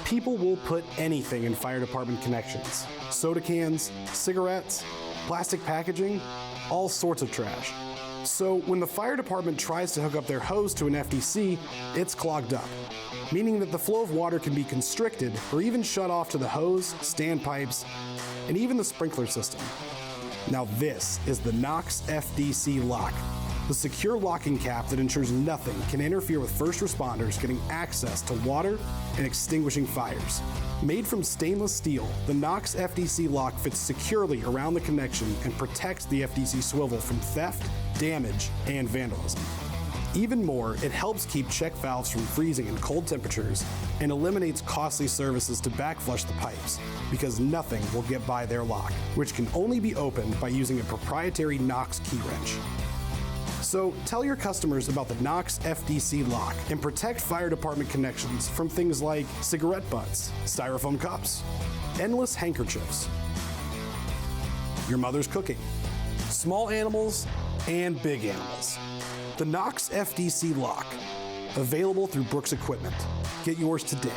People will put anything in fire department connections. Soda cans, cigarettes, plastic packaging, all sorts of trash. So when the fire department tries to hook up their hose to an FDC, it's clogged up, meaning that the flow of water can be constricted or even shut off to the hose, standpipes, and even the sprinkler system. Now this is the Knox FDC lock, the secure locking cap that ensures nothing can interfere with first responders getting access to water and extinguishing fires. Made from stainless steel, the Knox FDC lock fits securely around the connection and protects the FDC swivel from theft, damage, and vandalism. Even more, it helps keep check valves from freezing in cold temperatures and eliminates costly services to backflush the pipes, because nothing will get by their lock, which can only be opened by using a proprietary Knox Keywrench. So tell your customers about the Knox FDC lock and protect fire department connections from things like cigarette butts, styrofoam cups, endless handkerchiefs, your mother's cooking, small animals and big animals. The Knox FDC lock, available through Brooks Equipment. Get yours today.